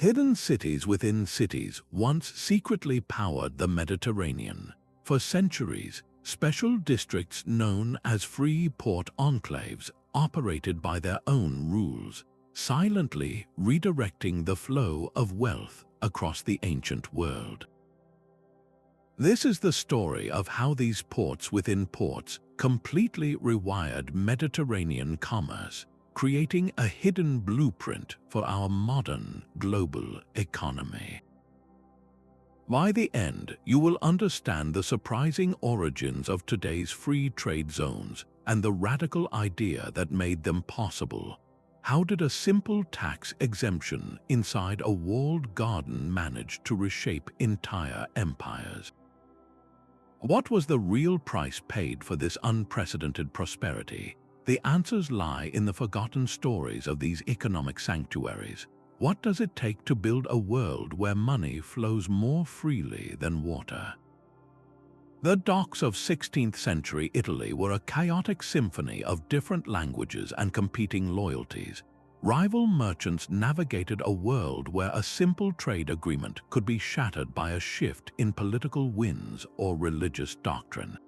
Hidden cities within cities once secretly powered the Mediterranean. For centuries, special districts known as free port enclaves operated by their own rules, silently redirecting the flow of wealth across the ancient world. This is the story of how these ports within ports completely rewired Mediterranean commerce, creating a hidden blueprint for our modern global economy. By the end, you will understand the surprising origins of today's free trade zones and the radical idea that made them possible. How did a simple tax exemption inside a walled garden manage to reshape entire empires? What was the real price paid for this unprecedented prosperity? The answers lie in the forgotten stories of these economic sanctuaries. What does it take to build a world where money flows more freely than water? The docks of 16th century Italy were a chaotic symphony of different languages and competing loyalties. Rival merchants navigated a world where a simple trade agreement could be shattered by a shift in political winds or religious doctrine.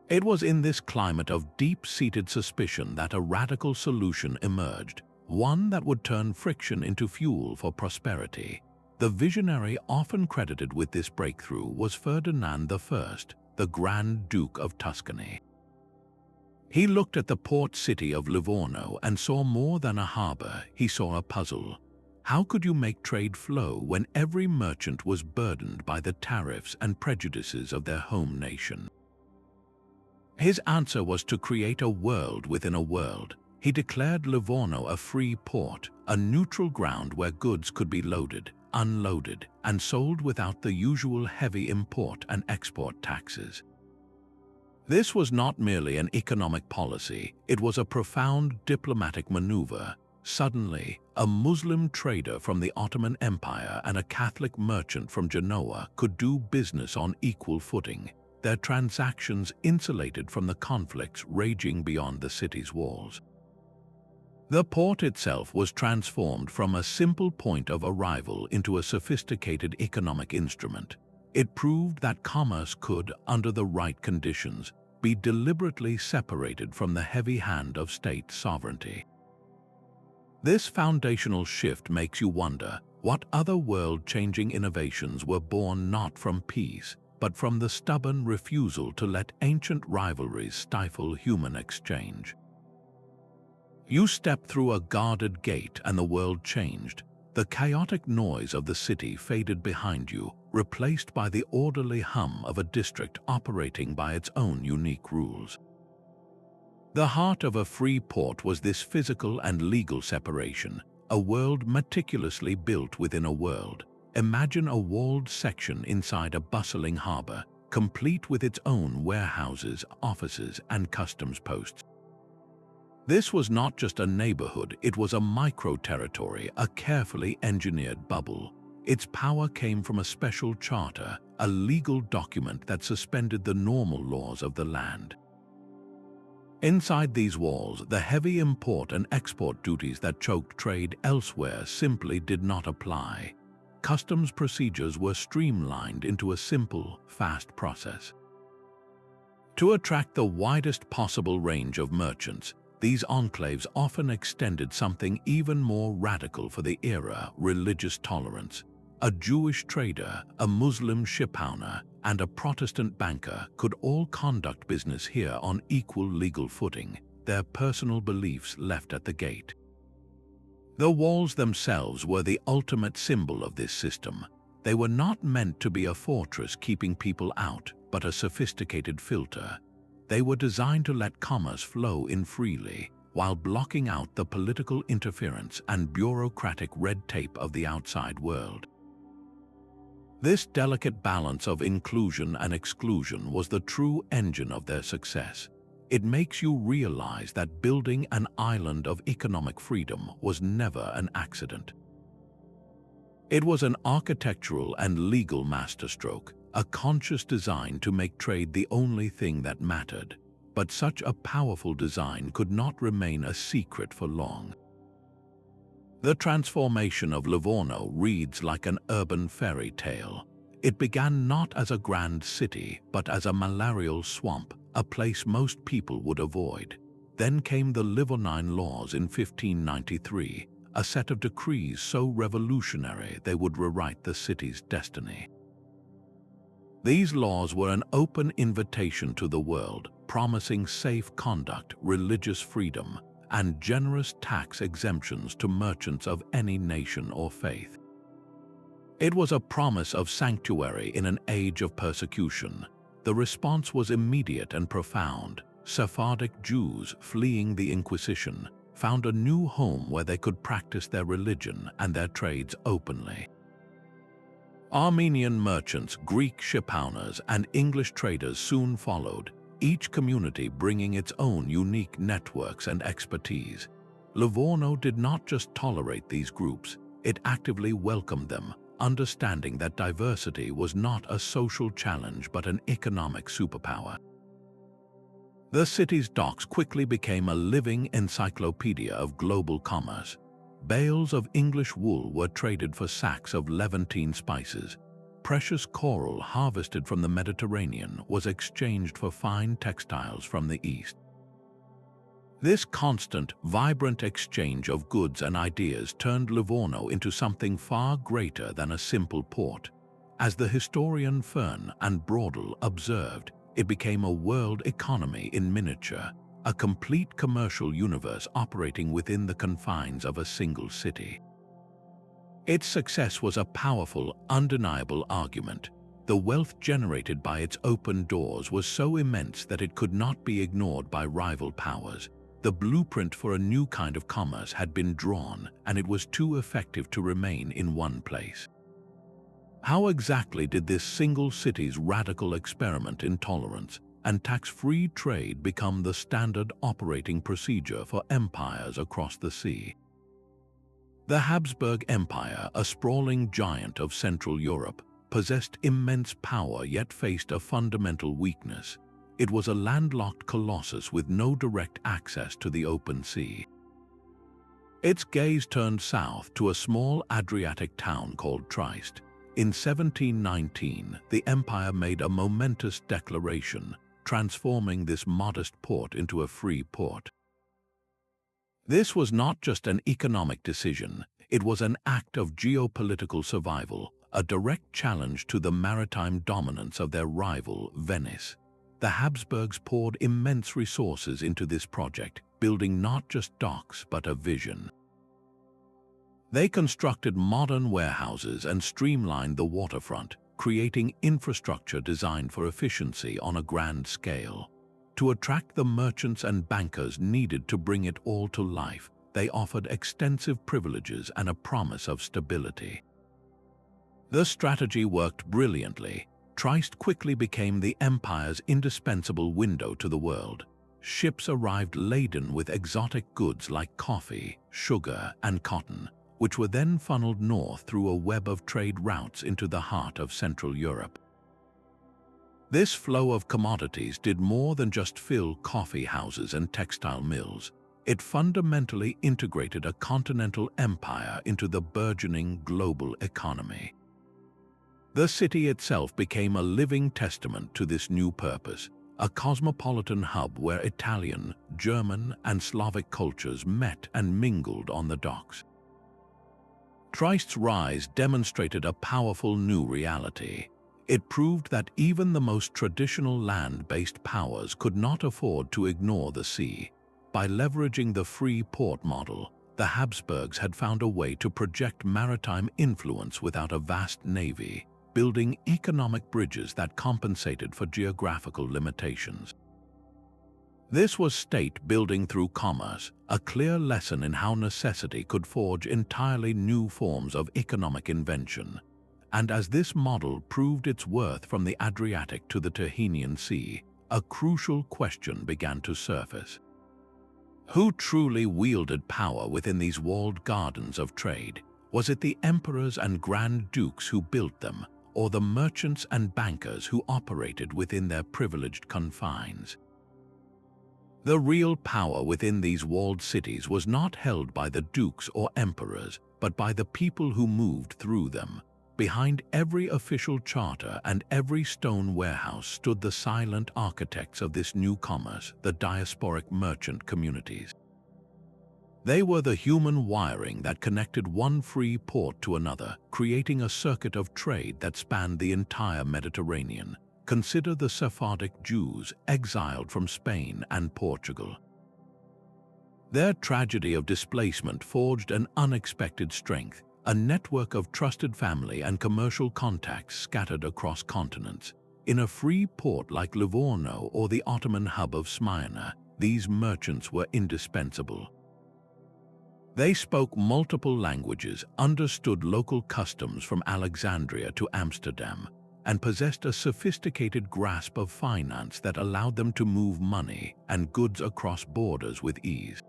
It was in this climate of deep-seated suspicion that a radical solution emerged, one that would turn friction into fuel for prosperity. The visionary often credited with this breakthrough was Ferdinand I, the Grand Duke of Tuscany. He looked at the port city of Livorno and saw more than a harbor. He saw a puzzle. How could you make trade flow when every merchant was burdened by the tariffs and prejudices of their home nation? His answer was to create a world within a world. He declared Livorno a free port, a neutral ground where goods could be loaded, unloaded, and sold without the usual heavy import and export taxes. This was not merely an economic policy, it was a profound diplomatic maneuver. Suddenly, a Muslim trader from the Ottoman Empire and a Catholic merchant from Genoa could do business on equal footing, their transactions insulated from the conflicts raging beyond the city's walls. The port itself was transformed from a simple point of arrival into a sophisticated economic instrument. It proved that commerce could, under the right conditions, be deliberately separated from the heavy hand of state sovereignty. This foundational shift makes you wonder what other world-changing innovations were born not from peace, but from the stubborn refusal to let ancient rivalries stifle human exchange. You stepped through a guarded gate and the world changed. The chaotic noise of the city faded behind you, replaced by the orderly hum of a district operating by its own unique rules. The heart of a free port was this physical and legal separation, a world meticulously built within a world. Imagine a walled section inside a bustling harbor, complete with its own warehouses, offices, and customs posts. This was not just a neighborhood, it was a micro-territory, a carefully engineered bubble. Its power came from a special charter, a legal document that suspended the normal laws of the land. Inside these walls, the heavy import and export duties that choked trade elsewhere simply did not apply. Customs procedures were streamlined into a simple, fast process. To attract the widest possible range of merchants, these enclaves often extended something even more radical for the era: religious tolerance. A Jewish trader, a Muslim shipowner, and a Protestant banker could all conduct business here on equal legal footing, their personal beliefs left at the gate. The walls themselves were the ultimate symbol of this system. They were not meant to be a fortress keeping people out, but a sophisticated filter. They were designed to let commerce flow in freely, while blocking out the political interference and bureaucratic red tape of the outside world. This delicate balance of inclusion and exclusion was the true engine of their success. It makes you realize that building an island of economic freedom was never an accident. It was an architectural and legal masterstroke, a conscious design to make trade the only thing that mattered. But such a powerful design could not remain a secret for long. The transformation of Livorno reads like an urban fairy tale. It began not as a grand city, but as a malarial swamp, a place most people would avoid. Then came the Livornine Laws in 1593, a set of decrees so revolutionary they would rewrite the city's destiny. These laws were an open invitation to the world, promising safe conduct, religious freedom, and generous tax exemptions to merchants of any nation or faith. It was a promise of sanctuary in an age of persecution. The response was immediate and profound. Sephardic Jews fleeing the Inquisition found a new home where they could practice their religion and their trades openly. Armenian merchants, Greek shipowners, and English traders soon followed, each community bringing its own unique networks and expertise. Livorno did not just tolerate these groups, it actively welcomed them, understanding that diversity was not a social challenge but an economic superpower. The city's docks quickly became a living encyclopedia of global commerce. Bales of English wool were traded for sacks of Levantine spices. Precious coral harvested from the Mediterranean was exchanged for fine textiles from the East. This constant, vibrant exchange of goods and ideas turned Livorno into something far greater than a simple port. As the historian Ferdinand observed, it became a world economy in miniature, a complete commercial universe operating within the confines of a single city. Its success was a powerful, undeniable argument. The wealth generated by its open doors was so immense that it could not be ignored by rival powers. The blueprint for a new kind of commerce had been drawn, and it was too effective to remain in one place. How exactly did this single city's radical experiment in tolerance and tax-free trade become the standard operating procedure for empires across the sea? The Habsburg Empire, a sprawling giant of Central Europe, possessed immense power yet faced a fundamental weakness. It was a landlocked colossus with no direct access to the open sea. Its gaze turned south to a small Adriatic town called Trieste. In 1719, the empire made a momentous declaration, transforming this modest port into a free port. This was not just an economic decision, it was an act of geopolitical survival, a direct challenge to the maritime dominance of their rival, Venice. The Habsburgs poured immense resources into this project, building not just docks but a vision. They constructed modern warehouses and streamlined the waterfront, creating infrastructure designed for efficiency on a grand scale. To attract the merchants and bankers needed to bring it all to life, they offered extensive privileges and a promise of stability. The strategy worked brilliantly. Trieste quickly became the empire's indispensable window to the world. Ships arrived laden with exotic goods like coffee, sugar, and cotton, which were then funneled north through a web of trade routes into the heart of Central Europe. This flow of commodities did more than just fill coffee houses and textile mills. It fundamentally integrated a continental empire into the burgeoning global economy. The city itself became a living testament to this new purpose, a cosmopolitan hub where Italian, German, and Slavic cultures met and mingled on the docks. Trieste's rise demonstrated a powerful new reality. It proved that even the most traditional land-based powers could not afford to ignore the sea. By leveraging the free port model, the Habsburgs had found a way to project maritime influence without a vast navy, building economic bridges that compensated for geographical limitations. This was state building through commerce, a clear lesson in how necessity could forge entirely new forms of economic invention. And as this model proved its worth from the Adriatic to the Tyrrhenian Sea, a crucial question began to surface. Who truly wielded power within these walled gardens of trade? Was it the emperors and grand dukes who built them, or the merchants and bankers who operated within their privileged confines? The real power within these walled cities was not held by the dukes or emperors, but by the people who moved through them. Behind every official charter and every stone warehouse stood the silent architects of this new commerce, the diasporic merchant communities. They were the human wiring that connected one free port to another, creating a circuit of trade that spanned the entire Mediterranean. Consider the Sephardic Jews exiled from Spain and Portugal. Their tragedy of displacement forged an unexpected strength, a network of trusted family and commercial contacts scattered across continents. In a free port like Livorno or the Ottoman hub of Smyrna, these merchants were indispensable. They spoke multiple languages, understood local customs from Alexandria to Amsterdam, and possessed a sophisticated grasp of finance that allowed them to move money and goods across borders with ease.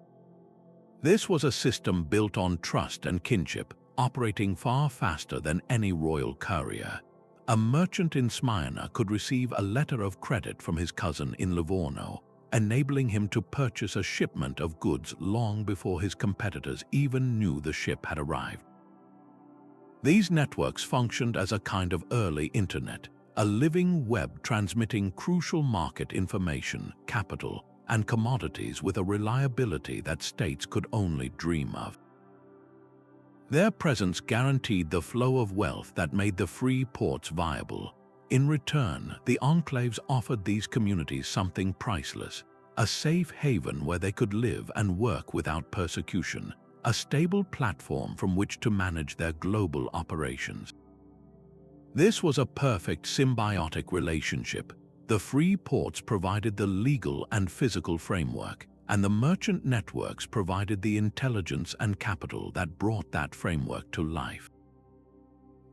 This was a system built on trust and kinship, operating far faster than any royal courier. A merchant in Smyrna could receive a letter of credit from his cousin in Livorno, enabling him to purchase a shipment of goods long before his competitors even knew the ship had arrived. These networks functioned as a kind of early internet, a living web transmitting crucial market information, capital, and commodities with a reliability that states could only dream of. Their presence guaranteed the flow of wealth that made the free ports viable. In return, the enclaves offered these communities something priceless, a safe haven where they could live and work without persecution, a stable platform from which to manage their global operations. This was a perfect symbiotic relationship. The free ports provided the legal and physical framework, and the merchant networks provided the intelligence and capital that brought that framework to life.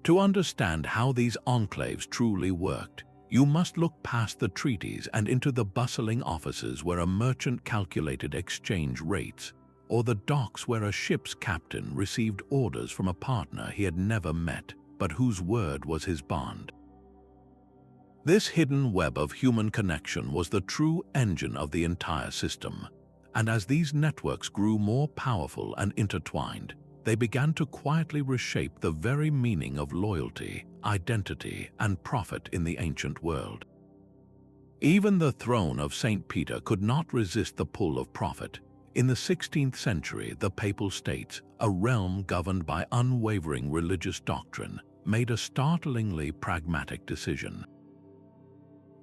To understand how these enclaves truly worked, you must look past the treaties and into the bustling offices where a merchant calculated exchange rates, or the docks where a ship's captain received orders from a partner he had never met, but whose word was his bond. This hidden web of human connection was the true engine of the entire system, and as these networks grew more powerful and intertwined, they began to quietly reshape the very meaning of loyalty, identity, and profit in the ancient world. Even the throne of St. Peter could not resist the pull of profit. In the 16th century, the Papal States, a realm governed by unwavering religious doctrine, made a startlingly pragmatic decision.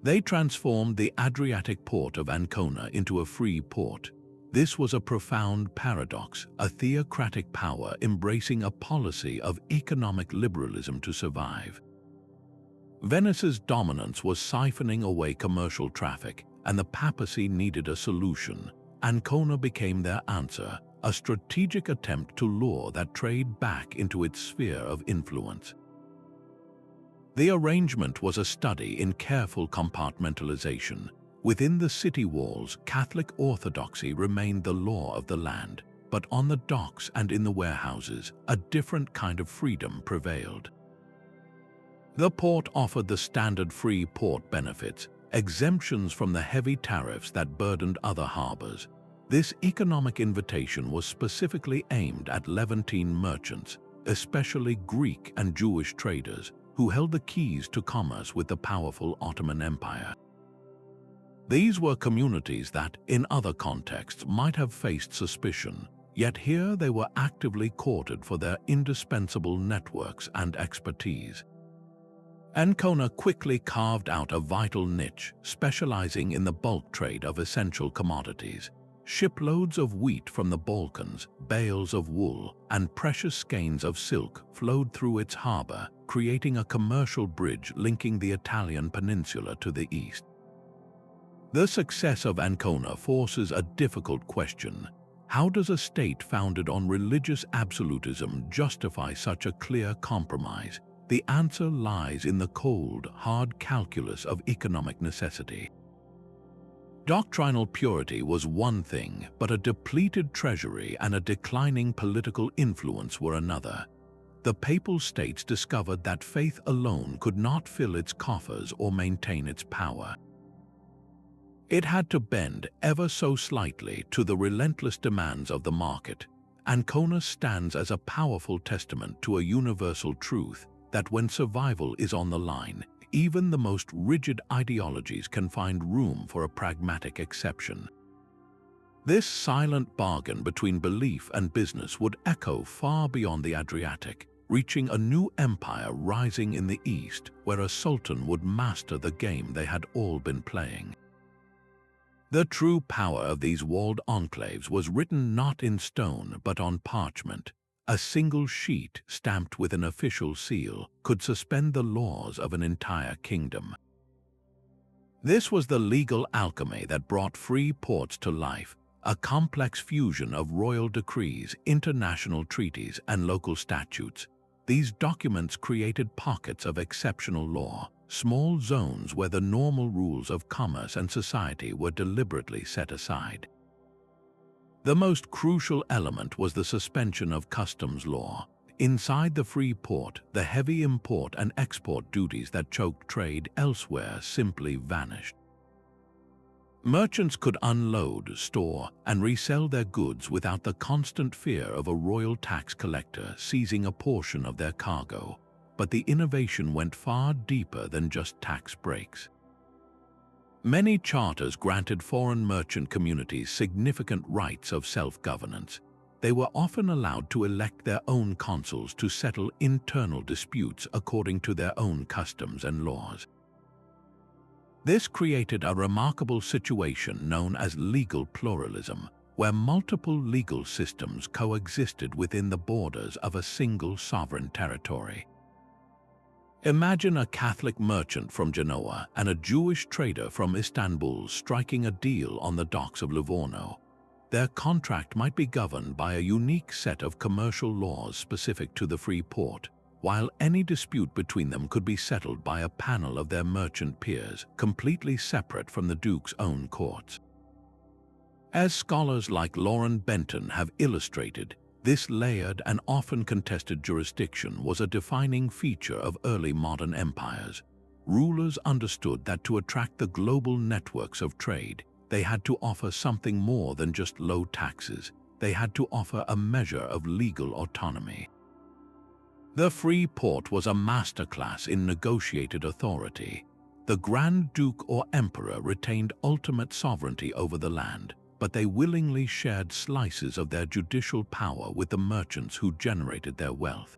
They transformed the Adriatic port of Ancona into a free port. This was a profound paradox, a theocratic power embracing a policy of economic liberalism to survive. Venice's dominance was siphoning away commercial traffic, and the papacy needed a solution. Ancona became their answer, a strategic attempt to lure that trade back into its sphere of influence. The arrangement was a study in careful compartmentalization. Within the city walls, Catholic orthodoxy remained the law of the land, but on the docks and in the warehouses, a different kind of freedom prevailed. The port offered the standard free port benefits, exemptions from the heavy tariffs that burdened other harbors. This economic invitation was specifically aimed at Levantine merchants, especially Greek and Jewish traders, who held the keys to commerce with the powerful Ottoman Empire. These were communities that, in other contexts, might have faced suspicion, yet here they were actively courted for their indispensable networks and expertise. Ancona quickly carved out a vital niche, specializing in the bulk trade of essential commodities. Shiploads of wheat from the Balkans, bales of wool, and precious skeins of silk flowed through its harbor, creating a commercial bridge linking the Italian peninsula to the east. The success of Ancona forces a difficult question. How does a state founded on religious absolutism justify such a clear compromise? The answer lies in the cold, hard calculus of economic necessity. Doctrinal purity was one thing, but a depleted treasury and a declining political influence were another. The Papal States discovered that faith alone could not fill its coffers or maintain its power. It had to bend ever so slightly to the relentless demands of the market. Ancona stands as a powerful testament to a universal truth that when survival is on the line, even the most rigid ideologies can find room for a pragmatic exception. This silent bargain between belief and business would echo far beyond the Adriatic, reaching a new empire rising in the east where a sultan would master the game they had all been playing. The true power of these walled enclaves was written not in stone but on parchment. A single sheet stamped with an official seal could suspend the laws of an entire kingdom. This was the legal alchemy that brought free ports to life, a complex fusion of royal decrees, international treaties, and local statutes. These documents created pockets of exceptional law, small zones where the normal rules of commerce and society were deliberately set aside. The most crucial element was the suspension of customs law. Inside the free port, the heavy import and export duties that choked trade elsewhere simply vanished. Merchants could unload, store, and resell their goods without the constant fear of a royal tax collector seizing a portion of their cargo. But the innovation went far deeper than just tax breaks. Many charters granted foreign merchant communities significant rights of self-governance. They were often allowed to elect their own consuls to settle internal disputes according to their own customs and laws. This created a remarkable situation known as legal pluralism, where multiple legal systems coexisted within the borders of a single sovereign territory. Imagine a Catholic merchant from Genoa and a Jewish trader from Istanbul striking a deal on the docks of Livorno. Their contract might be governed by a unique set of commercial laws specific to the free port, while any dispute between them could be settled by a panel of their merchant peers, completely separate from the Duke's own courts. As scholars like Lauren Benton have illustrated, this layered and often contested jurisdiction was a defining feature of early modern empires. Rulers understood that to attract the global networks of trade, they had to offer something more than just low taxes. They had to offer a measure of legal autonomy. The free port was a masterclass in negotiated authority. The Grand Duke or Emperor retained ultimate sovereignty over the land, but they willingly shared slices of their judicial power with the merchants who generated their wealth.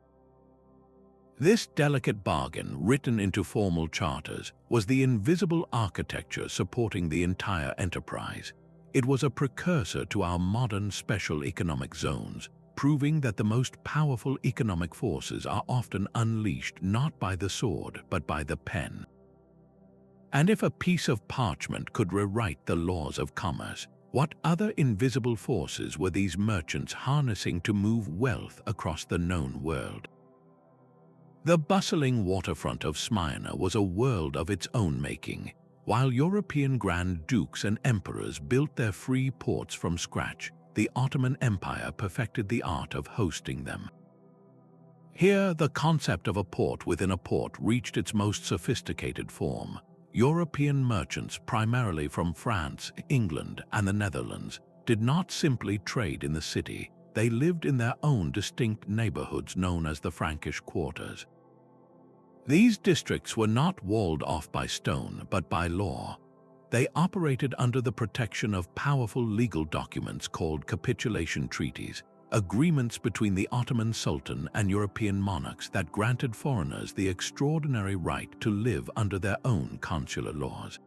This delicate bargain, written into formal charters, was the invisible architecture supporting the entire enterprise. It was a precursor to our modern special economic zones, proving that the most powerful economic forces are often unleashed not by the sword but by the pen. And if a piece of parchment could rewrite the laws of commerce, what other invisible forces were these merchants harnessing to move wealth across the known world? The bustling waterfront of Smyrna was a world of its own making. While European Grand Dukes and Emperors built their free ports from scratch, the Ottoman Empire perfected the art of hosting them. Here, the concept of a port within a port reached its most sophisticated form. European merchants, primarily from France, England, and the Netherlands, did not simply trade in the city. They lived in their own distinct neighborhoods known as the Frankish quarters. These districts were not walled off by stone, but by law. They operated under the protection of powerful legal documents called capitulation treaties, agreements between the Ottoman Sultan and European monarchs that granted foreigners the extraordinary right to live under their own consular laws.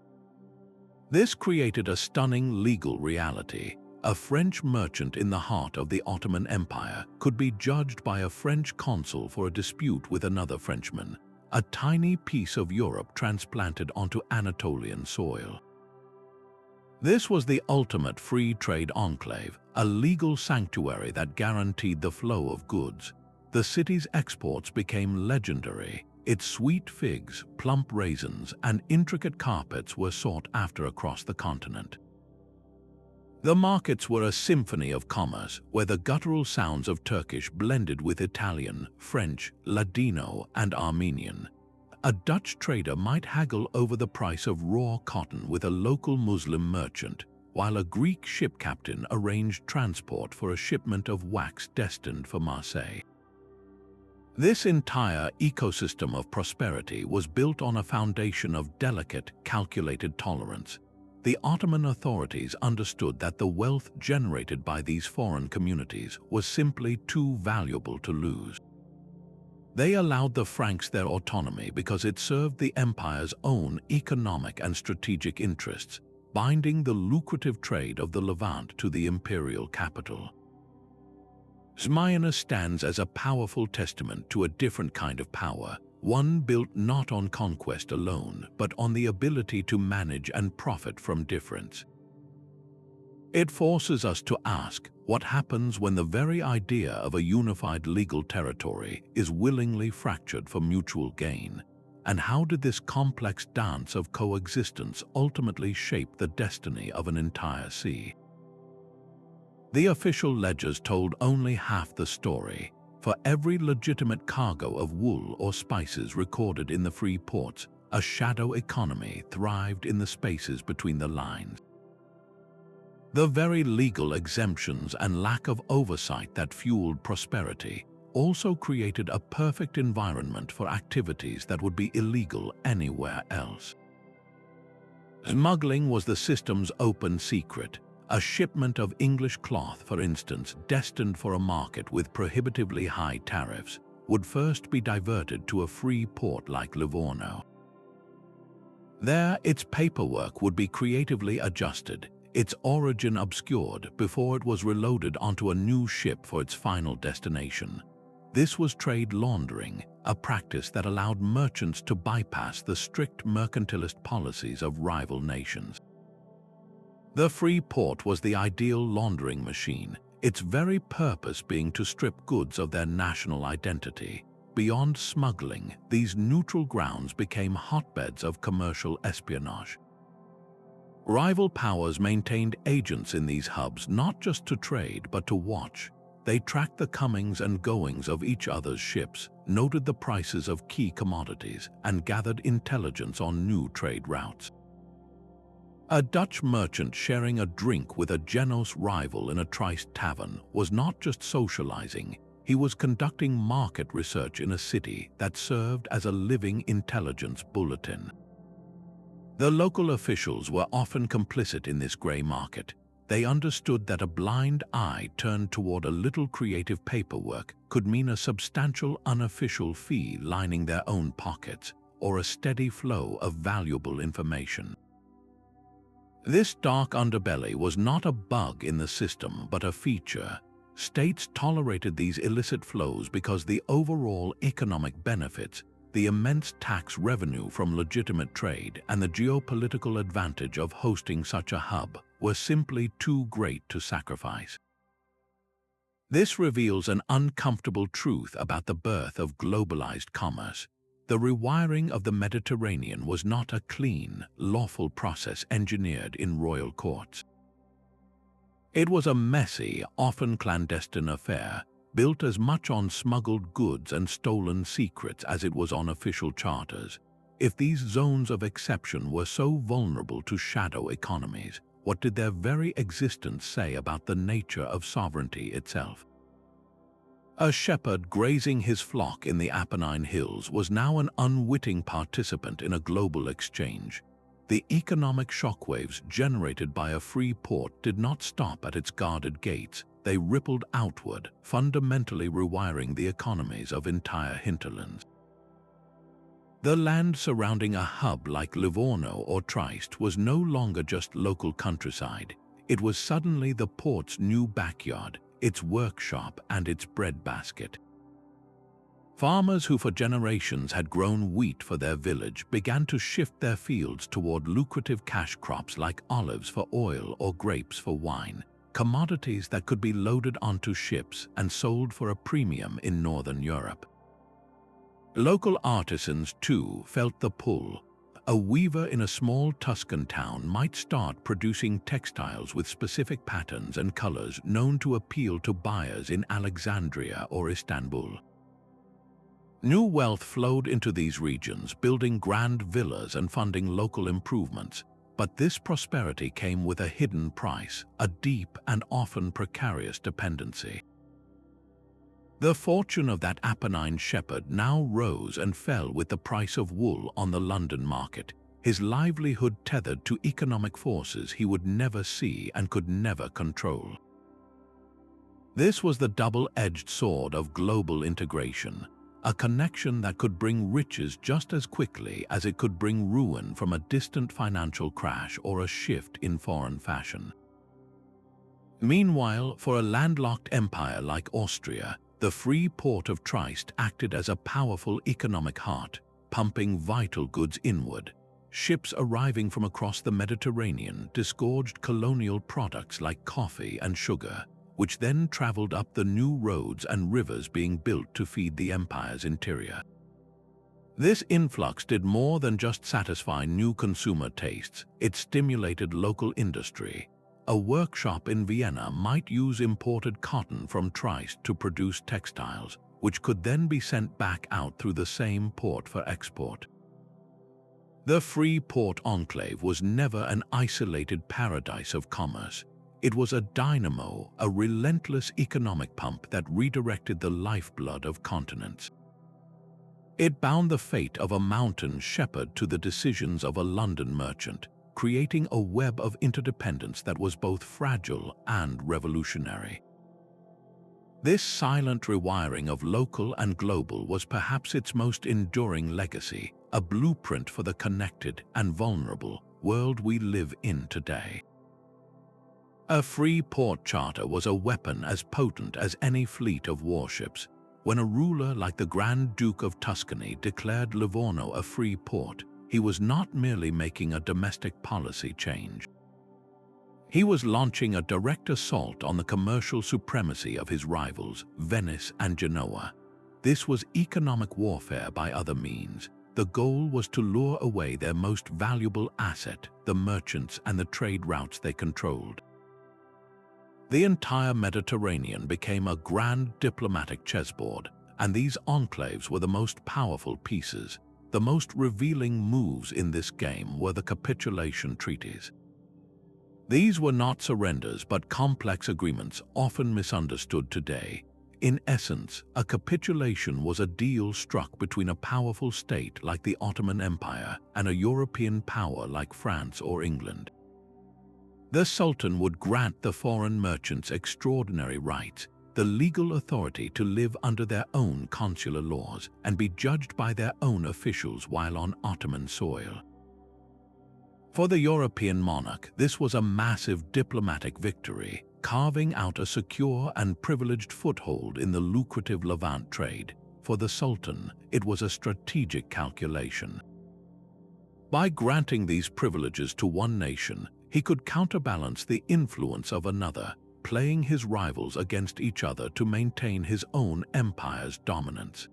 This created a stunning legal reality. A French merchant in the heart of the Ottoman Empire could be judged by a French consul for a dispute with another Frenchman, a tiny piece of Europe transplanted onto Anatolian soil. This was the ultimate free trade enclave, a legal sanctuary that guaranteed the flow of goods. The city's exports became legendary. Its sweet figs, plump raisins, and intricate carpets were sought after across the continent. The markets were a symphony of commerce, where the guttural sounds of Turkish blended with Italian, French, Ladino, and Armenian. A Dutch trader might haggle over the price of raw cotton with a local Muslim merchant, while a Greek ship captain arranged transport for a shipment of wax destined for Marseille. This entire ecosystem of prosperity was built on a foundation of delicate, calculated tolerance. The Ottoman authorities understood that the wealth generated by these foreign communities was simply too valuable to lose. They allowed the Franks their autonomy because it served the empire's own economic and strategic interests, binding the lucrative trade of the Levant to the imperial capital. Smyrna stands as a powerful testament to a different kind of power, one built not on conquest alone, but on the ability to manage and profit from difference. It forces us to ask what happens when the very idea of a unified legal territory is willingly fractured for mutual gain, and how did this complex dance of coexistence ultimately shape the destiny of an entire sea? The official ledgers told only half the story. For every legitimate cargo of wool or spices recorded in the free ports, a shadow economy thrived in the spaces between the lines. The very legal exemptions and lack of oversight that fueled prosperity also created a perfect environment for activities that would be illegal anywhere else. Smuggling was the system's open secret. A shipment of English cloth, for instance, destined for a market with prohibitively high tariffs, would first be diverted to a free port like Livorno. There, its paperwork would be creatively adjusted, its origin obscured before it was reloaded onto a new ship for its final destination. This was trade laundering, a practice that allowed merchants to bypass the strict mercantilist policies of rival nations. The free port was the ideal laundering machine, its very purpose being to strip goods of their national identity. Beyond smuggling, these neutral grounds became hotbeds of commercial espionage. Rival powers maintained agents in these hubs not just to trade but to watch. They tracked the comings and goings of each other's ships, noted the prices of key commodities, and gathered intelligence on new trade routes. A Dutch merchant sharing a drink with a Genos rival in a Trieste tavern was not just socializing, he was conducting market research in a city that served as a living intelligence bulletin. The local officials were often complicit in this grey market. They understood that a blind eye turned toward a little creative paperwork could mean a substantial unofficial fee lining their own pockets, or a steady flow of valuable information. This dark underbelly was not a bug in the system, but a feature. States tolerated these illicit flows because the overall economic benefits, the immense tax revenue from legitimate trade, and the geopolitical advantage of hosting such a hub were simply too great to sacrifice. This reveals an uncomfortable truth about the birth of globalized commerce. The rewiring of the Mediterranean was not a clean, lawful process engineered in royal courts. It was a messy, often clandestine affair, built as much on smuggled goods and stolen secrets as it was on official charters. If these zones of exception were so vulnerable to shadow economies, what did their very existence say about the nature of sovereignty itself? A shepherd grazing his flock in the Apennine Hills was now an unwitting participant in a global exchange. The economic shockwaves generated by a free port did not stop at its guarded gates. They rippled outward, fundamentally rewiring the economies of entire hinterlands. The land surrounding a hub like Livorno or Trieste was no longer just local countryside. It was suddenly the port's new backyard, its workshop, and its breadbasket. Farmers who for generations had grown wheat for their village began to shift their fields toward lucrative cash crops like olives for oil or grapes for wine, commodities that could be loaded onto ships and sold for a premium in Northern Europe. Local artisans, too, felt the pull. A weaver in a small Tuscan town might start producing textiles with specific patterns and colors known to appeal to buyers in Alexandria or Istanbul. New wealth flowed into these regions, building grand villas and funding local improvements. But this prosperity came with a hidden price, a deep and often precarious dependency. The fortune of that Apennine shepherd now rose and fell with the price of wool on the London market, his livelihood tethered to economic forces he would never see and could never control. This was the double-edged sword of global integration, a connection that could bring riches just as quickly as it could bring ruin from a distant financial crash or a shift in foreign fashion. Meanwhile, for a landlocked empire like Austria, the free port of Trieste acted as a powerful economic heart, pumping vital goods inward. Ships arriving from across the Mediterranean disgorged colonial products like coffee and sugar, which then traveled up the new roads and rivers being built to feed the empire's interior. This influx did more than just satisfy new consumer tastes, it stimulated local industry. A workshop in Vienna might use imported cotton from Trieste to produce textiles, which could then be sent back out through the same port for export. The free port enclave was never an isolated paradise of commerce. It was a dynamo, a relentless economic pump that redirected the lifeblood of continents. It bound the fate of a mountain shepherd to the decisions of a London merchant, creating a web of interdependence that was both fragile and revolutionary. This silent rewiring of local and global was perhaps its most enduring legacy, a blueprint for the connected and vulnerable world we live in today. A free port charter was a weapon as potent as any fleet of warships. When a ruler like the Grand Duke of Tuscany declared Livorno a free port, he was not merely making a domestic policy change. He was launching a direct assault on the commercial supremacy of his rivals, Venice and Genoa. This was economic warfare by other means. The goal was to lure away their most valuable asset, the merchants and the trade routes they controlled. The entire Mediterranean became a grand diplomatic chessboard, and these enclaves were the most powerful pieces. The most revealing moves in this game were the capitulation treaties. These were not surrenders but complex agreements often misunderstood today. In essence, a capitulation was a deal struck between a powerful state like the Ottoman Empire and a European power like France or England. The Sultan would grant the foreign merchants extraordinary rights, the legal authority to live under their own consular laws and be judged by their own officials while on Ottoman soil. For the European monarch, this was a massive diplomatic victory, carving out a secure and privileged foothold in the lucrative Levant trade. For the Sultan, it was a strategic calculation. By granting these privileges to one nation, he could counterbalance the influence of another, playing his rivals against each other to maintain his own empire's dominance.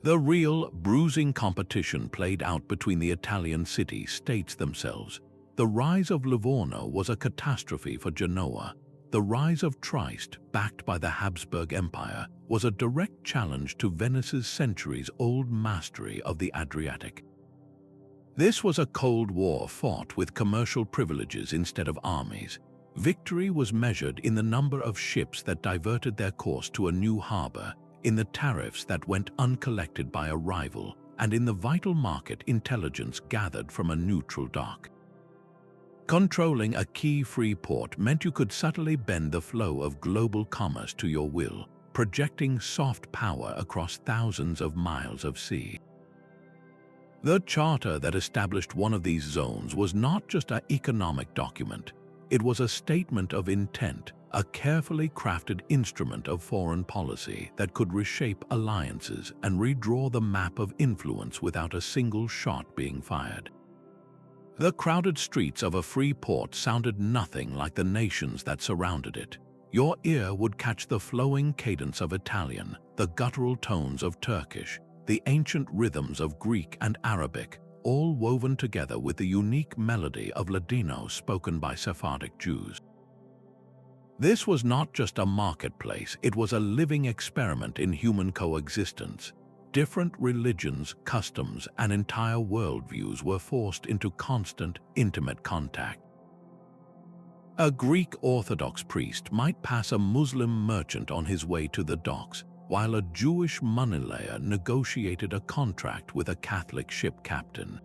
The real, bruising competition played out between the Italian city-states themselves. The rise of Livorno was a catastrophe for Genoa. The rise of Trieste, backed by the Habsburg Empire, was a direct challenge to Venice's centuries-old mastery of the Adriatic. This was a Cold War fought with commercial privileges instead of armies. Victory was measured in the number of ships that diverted their course to a new harbor, in the tariffs that went uncollected by a rival, and in the vital market intelligence gathered from a neutral dock. Controlling a key free port meant you could subtly bend the flow of global commerce to your will, projecting soft power across thousands of miles of sea. The charter that established one of these zones was not just an economic document. It was a statement of intent, a carefully crafted instrument of foreign policy that could reshape alliances and redraw the map of influence without a single shot being fired. The crowded streets of a free port sounded nothing like the nations that surrounded it. Your ear would catch the flowing cadence of Italian, the guttural tones of Turkish, the ancient rhythms of Greek and Arabic, all woven together with the unique melody of Ladino spoken by Sephardic Jews. This was not just a marketplace, it was a living experiment in human coexistence. Different religions, customs, and entire worldviews were forced into constant, intimate contact. A Greek Orthodox priest might pass a Muslim merchant on his way to the docks, while a Jewish moneylayer negotiated a contract with a Catholic ship captain.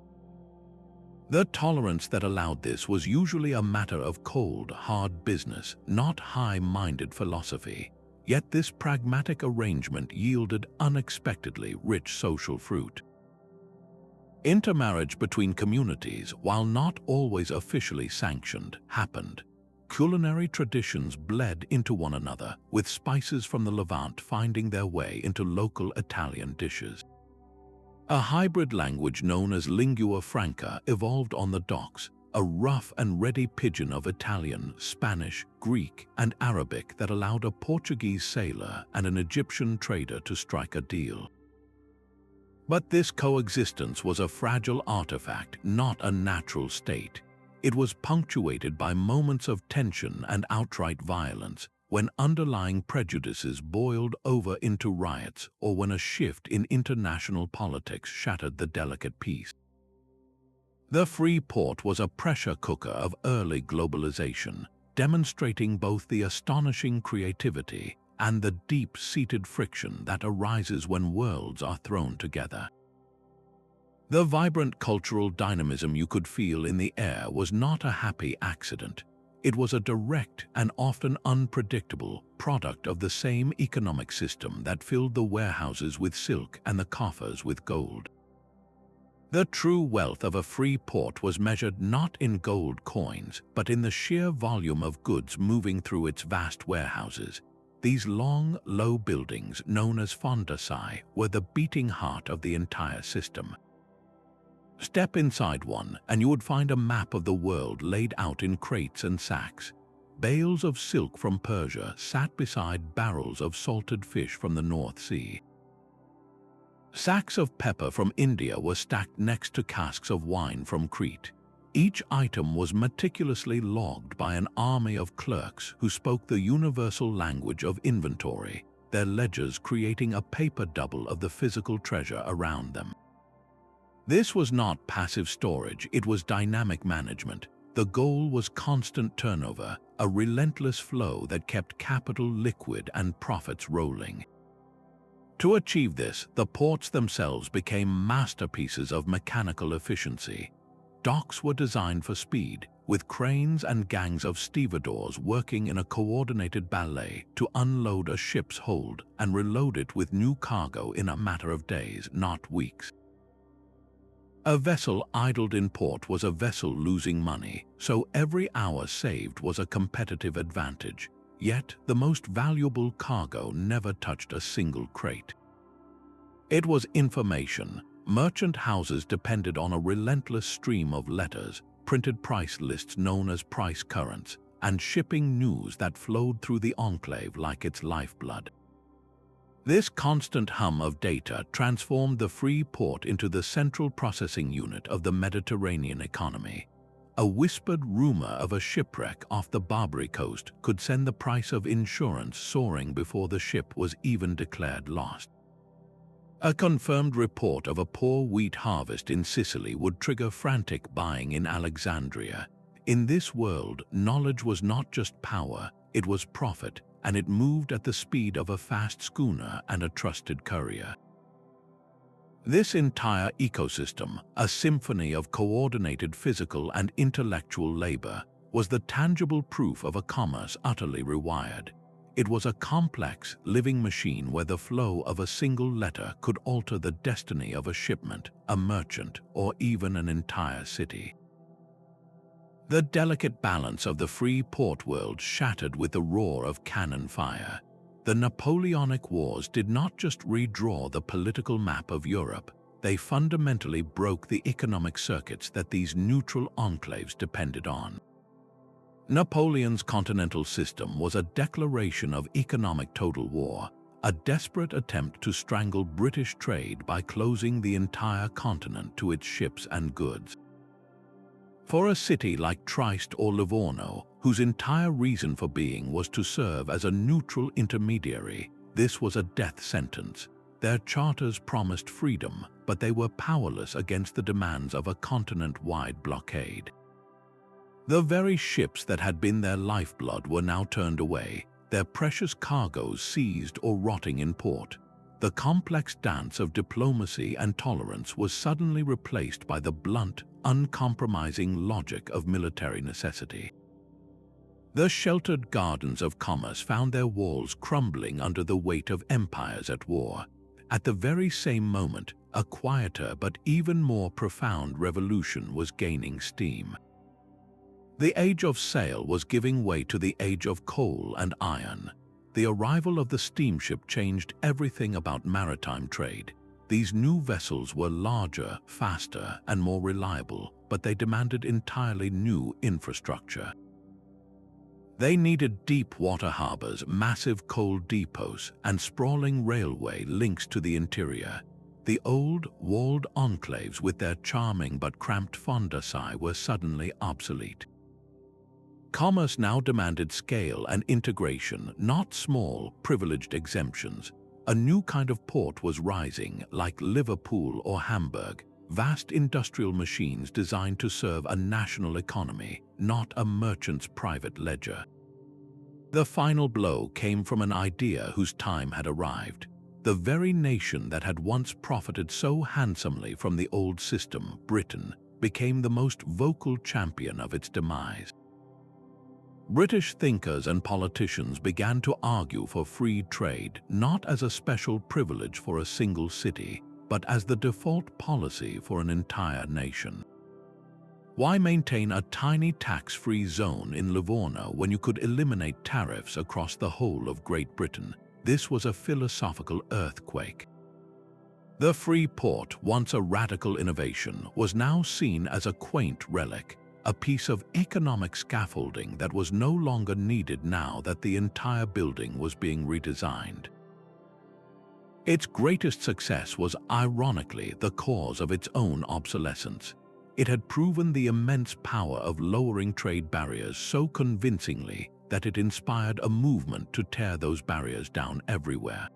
The tolerance that allowed this was usually a matter of cold, hard business, not high-minded philosophy. Yet this pragmatic arrangement yielded unexpectedly rich social fruit. Intermarriage between communities, while not always officially sanctioned, happened. Culinary traditions bled into one another, with spices from the Levant finding their way into local Italian dishes. A hybrid language known as lingua franca evolved on the docks, a rough and ready pidgin of Italian, Spanish, Greek, and Arabic that allowed a Portuguese sailor and an Egyptian trader to strike a deal. But this coexistence was a fragile artifact, not a natural state. It was punctuated by moments of tension and outright violence, when underlying prejudices boiled over into riots or when a shift in international politics shattered the delicate peace. The free port was a pressure cooker of early globalization, demonstrating both the astonishing creativity and the deep-seated friction that arises when worlds are thrown together. The vibrant cultural dynamism you could feel in the air was not a happy accident. It was a direct and often unpredictable product of the same economic system that filled the warehouses with silk and the coffers with gold. The true wealth of a free port was measured not in gold coins, but in the sheer volume of goods moving through its vast warehouses. These long, low buildings, known as Fondaco, were the beating heart of the entire system. Step inside one, and you would find a map of the world laid out in crates and sacks. Bales of silk from Persia sat beside barrels of salted fish from the North Sea. Sacks of pepper from India were stacked next to casks of wine from Crete. Each item was meticulously logged by an army of clerks who spoke the universal language of inventory, their ledgers creating a paper double of the physical treasure around them. This was not passive storage, it was dynamic management. The goal was constant turnover, a relentless flow that kept capital liquid and profits rolling. To achieve this, the ports themselves became masterpieces of mechanical efficiency. Docks were designed for speed, with cranes and gangs of stevedores working in a coordinated ballet to unload a ship's hold and reload it with new cargo in a matter of days, not weeks. A vessel idled in port was a vessel losing money, so every hour saved was a competitive advantage. Yet, the most valuable cargo never touched a single crate. It was information. Merchant houses depended on a relentless stream of letters, printed price lists known as price currents, and shipping news that flowed through the enclave like its lifeblood. This constant hum of data transformed the free port into the central processing unit of the Mediterranean economy. A whispered rumor of a shipwreck off the Barbary coast could send the price of insurance soaring before the ship was even declared lost. A confirmed report of a poor wheat harvest in Sicily would trigger frantic buying in Alexandria. In this world, knowledge was not just power, it was profit, and it moved at the speed of a fast schooner and a trusted courier. This entire ecosystem, a symphony of coordinated physical and intellectual labor, was the tangible proof of a commerce utterly rewired. It was a complex, living machine where the flow of a single letter could alter the destiny of a shipment, a merchant, or even an entire city. The delicate balance of the free port world shattered with the roar of cannon fire. The Napoleonic Wars did not just redraw the political map of Europe, they fundamentally broke the economic circuits that these neutral enclaves depended on. Napoleon's continental system was a declaration of economic total war, a desperate attempt to strangle British trade by closing the entire continent to its ships and goods. For a city like Trieste or Livorno, whose entire reason for being was to serve as a neutral intermediary, this was a death sentence. Their charters promised freedom, but they were powerless against the demands of a continent-wide blockade. The very ships that had been their lifeblood were now turned away, their precious cargoes seized or rotting in port. The complex dance of diplomacy and tolerance was suddenly replaced by the blunt, uncompromising logic of military necessity. The sheltered gardens of commerce found their walls crumbling under the weight of empires at war. At the very same moment, a quieter but even more profound revolution was gaining steam. The age of sail was giving way to the age of coal and iron. The arrival of the steamship changed everything about maritime trade. These new vessels were larger, faster, and more reliable, but they demanded entirely new infrastructure. They needed deep water harbors, massive coal depots, and sprawling railway links to the interior. The old, walled enclaves with their charming but cramped Fondaco were suddenly obsolete. Commerce now demanded scale and integration, not small, privileged exemptions. A new kind of port was rising, like Liverpool or Hamburg, vast industrial machines designed to serve a national economy, not a merchant's private ledger. The final blow came from an idea whose time had arrived. The very nation that had once profited so handsomely from the old system, Britain, became the most vocal champion of its demise. British thinkers and politicians began to argue for free trade, not as a special privilege for a single city, but as the default policy for an entire nation. Why maintain a tiny tax-free zone in Livorno when you could eliminate tariffs across the whole of Great Britain? This was a philosophical earthquake. The free port, once a radical innovation, was now seen as a quaint relic, a piece of economic scaffolding that was no longer needed now that the entire building was being redesigned. Its greatest success was ironically the cause of its own obsolescence. It had proven the immense power of lowering trade barriers so convincingly that it inspired a movement to tear those barriers down everywhere.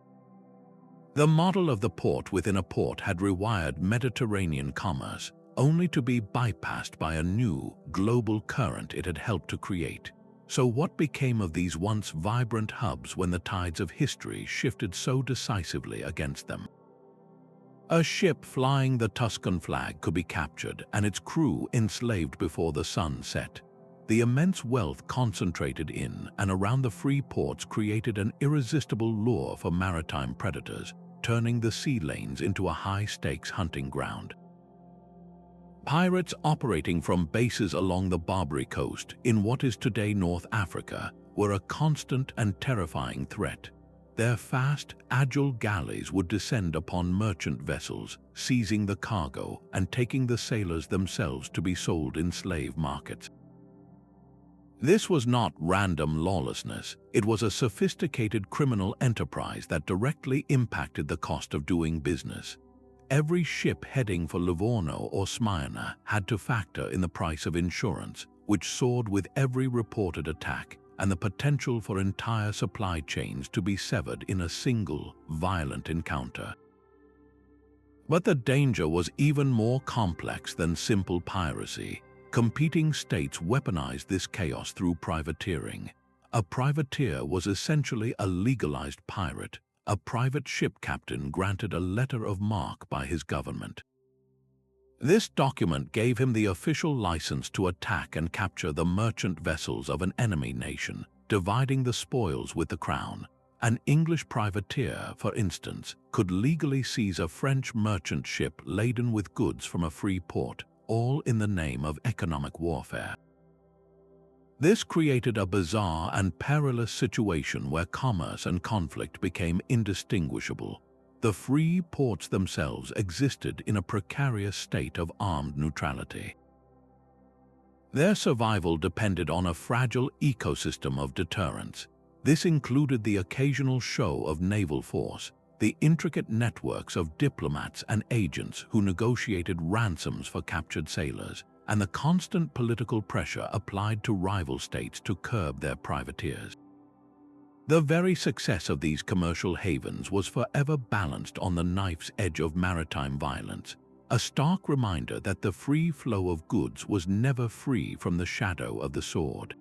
The model of the port within a port had rewired Mediterranean commerce, only to be bypassed by a new, global current it had helped to create. So what became of these once vibrant hubs when the tides of history shifted so decisively against them? A ship flying the Tuscan flag could be captured and its crew enslaved before the sun set. The immense wealth concentrated in and around the free ports created an irresistible lure for maritime predators, turning the sea lanes into a high-stakes hunting ground. Pirates operating from bases along the Barbary coast in what is today North Africa were a constant and terrifying threat. Their fast, agile galleys would descend upon merchant vessels, seizing the cargo and taking the sailors themselves to be sold in slave markets. This was not random lawlessness, it was a sophisticated criminal enterprise that directly impacted the cost of doing business. Every ship heading for Livorno or Smyrna had to factor in the price of insurance, which soared with every reported attack, and the potential for entire supply chains to be severed in a single, violent encounter. But the danger was even more complex than simple piracy. Competing states weaponized this chaos through privateering. A privateer was essentially a legalized pirate, a private ship captain granted a letter of marque by his government. This document gave him the official license to attack and capture the merchant vessels of an enemy nation, dividing the spoils with the crown. An English privateer, for instance, could legally seize a French merchant ship laden with goods from a free port, all in the name of economic warfare. This created a bizarre and perilous situation where commerce and conflict became indistinguishable. The free ports themselves existed in a precarious state of armed neutrality. Their survival depended on a fragile ecosystem of deterrence. This included the occasional show of naval force, the intricate networks of diplomats and agents who negotiated ransoms for captured sailors, and the constant political pressure applied to rival states to curb their privateers. The very success of these commercial havens was forever balanced on the knife's edge of maritime violence, a stark reminder that the free flow of goods was never free from the shadow of the sword.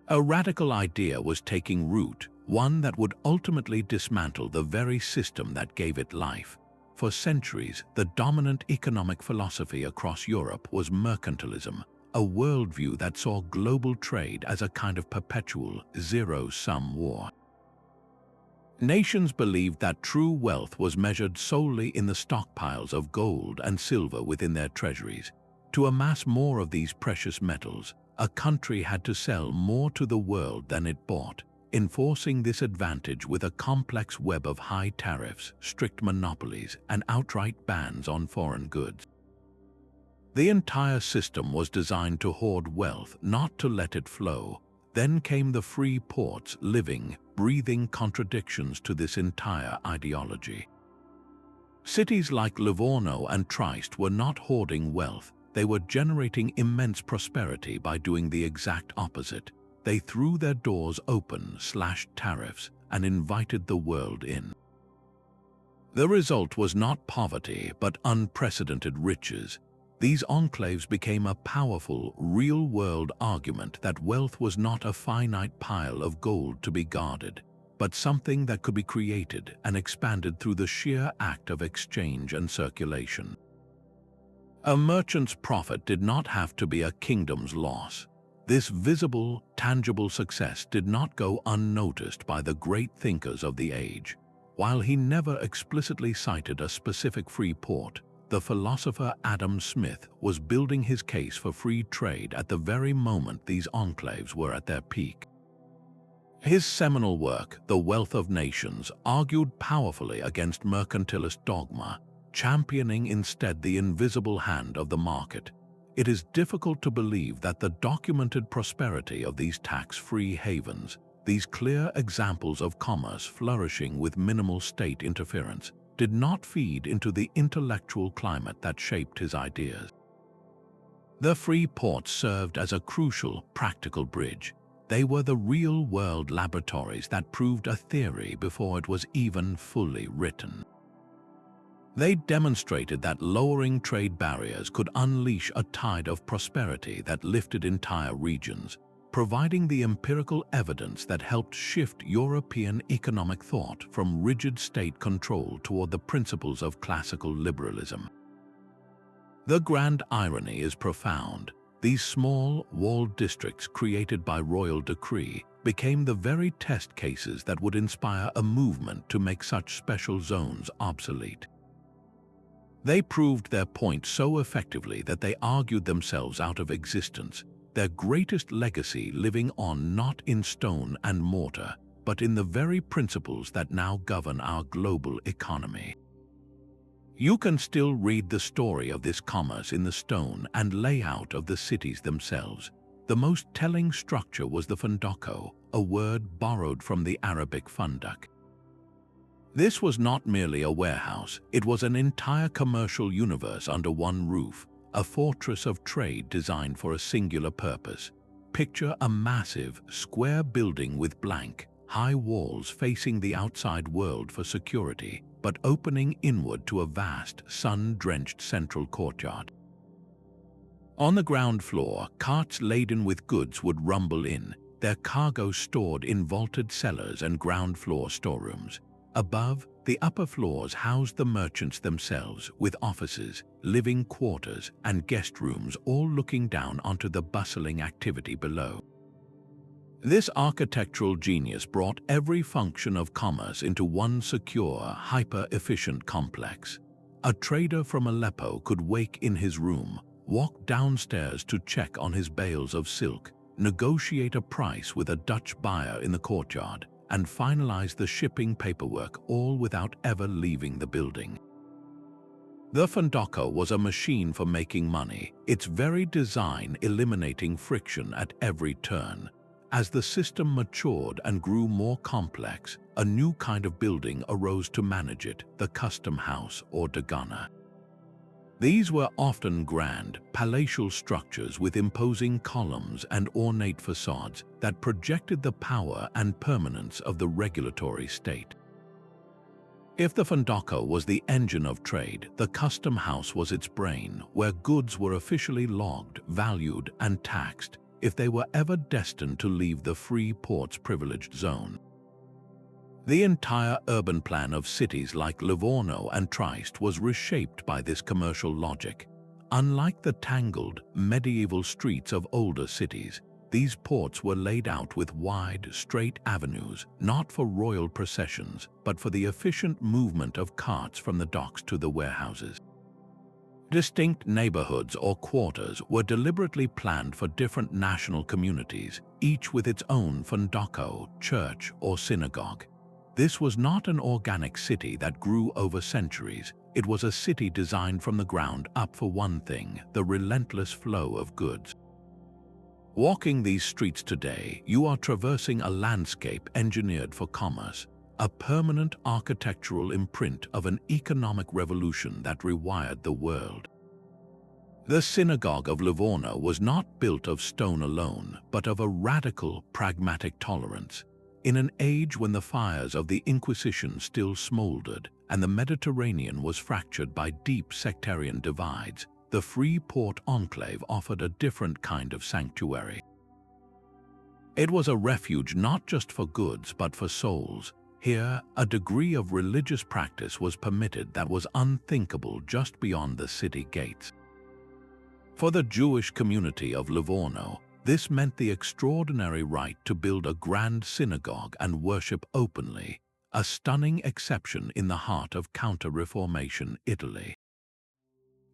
A radical idea was taking root, one that would ultimately dismantle the very system that gave it life. For centuries, the dominant economic philosophy across Europe was mercantilism, a worldview that saw global trade as a kind of perpetual, zero-sum war. Nations believed that true wealth was measured solely in the stockpiles of gold and silver within their treasuries. To amass more of these precious metals, a country had to sell more to the world than it bought, enforcing this advantage with a complex web of high tariffs, strict monopolies, and outright bans on foreign goods. The entire system was designed to hoard wealth, not to let it flow. Then came the free ports, living, breathing contradictions to this entire ideology. Cities like Livorno and Trieste were not hoarding wealth, they were generating immense prosperity by doing the exact opposite. They threw their doors open, slashed tariffs, and invited the world in. The result was not poverty, but unprecedented riches. These enclaves became a powerful, real-world argument that wealth was not a finite pile of gold to be guarded, but something that could be created and expanded through the sheer act of exchange and circulation. A merchant's profit did not have to be a kingdom's loss. This visible, tangible success did not go unnoticed by the great thinkers of the age. While he never explicitly cited a specific free port, the philosopher Adam Smith was building his case for free trade at the very moment these enclaves were at their peak. His seminal work, The Wealth of Nations, argued powerfully against mercantilist dogma, championing instead the invisible hand of the market. It is difficult to believe that the documented prosperity of these tax-free havens, these clear examples of commerce flourishing with minimal state interference, did not feed into the intellectual climate that shaped his ideas. The free ports served as a crucial, practical bridge. They were the real-world laboratories that proved a theory before it was even fully written. They demonstrated that lowering trade barriers could unleash a tide of prosperity that lifted entire regions, providing the empirical evidence that helped shift European economic thought from rigid state control toward the principles of classical liberalism. The grand irony is profound. These small, walled districts created by royal decree became the very test cases that would inspire a movement to make such special zones obsolete. They proved their point so effectively that they argued themselves out of existence, their greatest legacy living on not in stone and mortar, but in the very principles that now govern our global economy. You can still read the story of this commerce in the stone and layout of the cities themselves. The most telling structure was the Fondaco, a word borrowed from the Arabic fundak. This was not merely a warehouse, it was an entire commercial universe under one roof, a fortress of trade designed for a singular purpose. Picture a massive, square building with blank, high walls facing the outside world for security, but opening inward to a vast, sun-drenched central courtyard. On the ground floor, carts laden with goods would rumble in, their cargo stored in vaulted cellars and ground-floor storerooms. Above, the upper floors housed the merchants themselves, with offices, living quarters, and guest rooms all looking down onto the bustling activity below. This architectural genius brought every function of commerce into one secure, hyper-efficient complex. A trader from Aleppo could wake in his room, walk downstairs to check on his bales of silk, negotiate a price with a Dutch buyer in the courtyard, and finalize the shipping paperwork, all without ever leaving the building. The Fondaco was a machine for making money, its very design eliminating friction at every turn. As the system matured and grew more complex, a new kind of building arose to manage it, the custom house or dogana. These were often grand, palatial structures with imposing columns and ornate facades that projected the power and permanence of the regulatory state. If the Fondaco was the engine of trade, the custom house was its brain, where goods were officially logged, valued, and taxed if they were ever destined to leave the free port's privileged zone. The entire urban plan of cities like Livorno and Trieste was reshaped by this commercial logic. Unlike the tangled, medieval streets of older cities, these ports were laid out with wide, straight avenues, not for royal processions, but for the efficient movement of carts from the docks to the warehouses. Distinct neighborhoods or quarters were deliberately planned for different national communities, each with its own Fondaco, church, or synagogue. This was not an organic city that grew over centuries. It was a city designed from the ground up for one thing: the relentless flow of goods. Walking these streets today, you are traversing a landscape engineered for commerce, a permanent architectural imprint of an economic revolution that rewired the world. The synagogue of Livorno was not built of stone alone, but of a radical, pragmatic tolerance. In an age when the fires of the Inquisition still smoldered and the Mediterranean was fractured by deep sectarian divides, the free port enclave offered a different kind of sanctuary. It was a refuge not just for goods but for souls. Here, a degree of religious practice was permitted that was unthinkable just beyond the city gates. For the Jewish community of Livorno, this meant the extraordinary right to build a grand synagogue and worship openly, a stunning exception in the heart of Counter-Reformation Italy.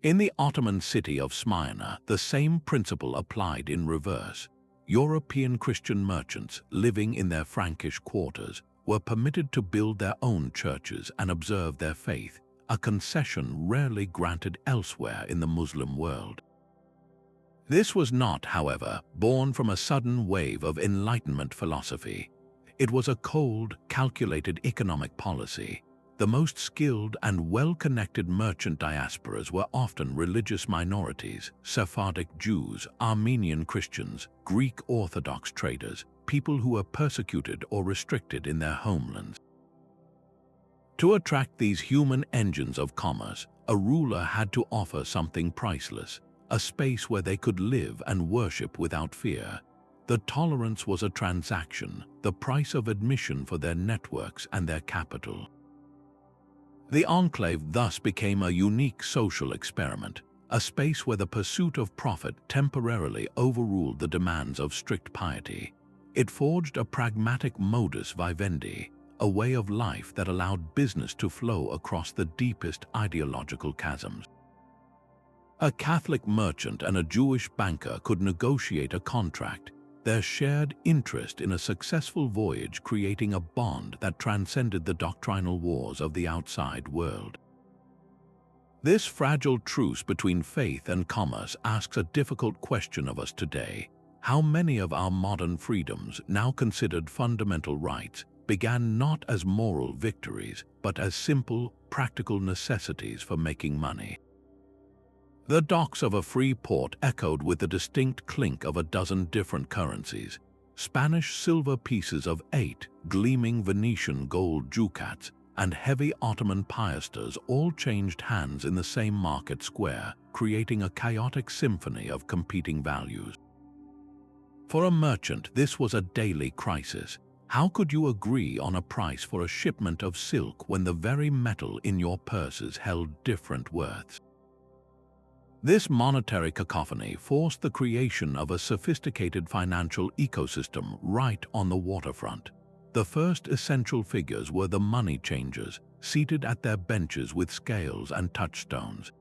In the Ottoman city of Smyrna, the same principle applied in reverse. European Christian merchants living in their Frankish quarters were permitted to build their own churches and observe their faith, a concession rarely granted elsewhere in the Muslim world. This was not, however, born from a sudden wave of Enlightenment philosophy. It was a cold, calculated economic policy. The most skilled and well-connected merchant diasporas were often religious minorities: Sephardic Jews, Armenian Christians, Greek Orthodox traders, people who were persecuted or restricted in their homelands. To attract these human engines of commerce, a ruler had to offer something priceless: a space where they could live and worship without fear. The tolerance was a transaction, the price of admission for their networks and their capital. The enclave thus became a unique social experiment, a space where the pursuit of profit temporarily overruled the demands of strict piety. It forged a pragmatic modus vivendi, a way of life that allowed business to flow across the deepest ideological chasms. A Catholic merchant and a Jewish banker could negotiate a contract, their shared interest in a successful voyage creating a bond that transcended the doctrinal wars of the outside world. This fragile truce between faith and commerce asks a difficult question of us today. How many of our modern freedoms, now considered fundamental rights, began not as moral victories, but as simple, practical necessities for making money? The docks of a free port echoed with the distinct clink of a dozen different currencies. Spanish silver pieces of 8, gleaming Venetian gold ducats, and heavy Ottoman piasters all changed hands in the same market square, creating a chaotic symphony of competing values. For a merchant, this was a daily crisis. How could you agree on a price for a shipment of silk when the very metal in your purses held different worths? This monetary cacophony forced the creation of a sophisticated financial ecosystem right on the waterfront. The first essential figures were the money changers, seated at their benches with scales and touchstones.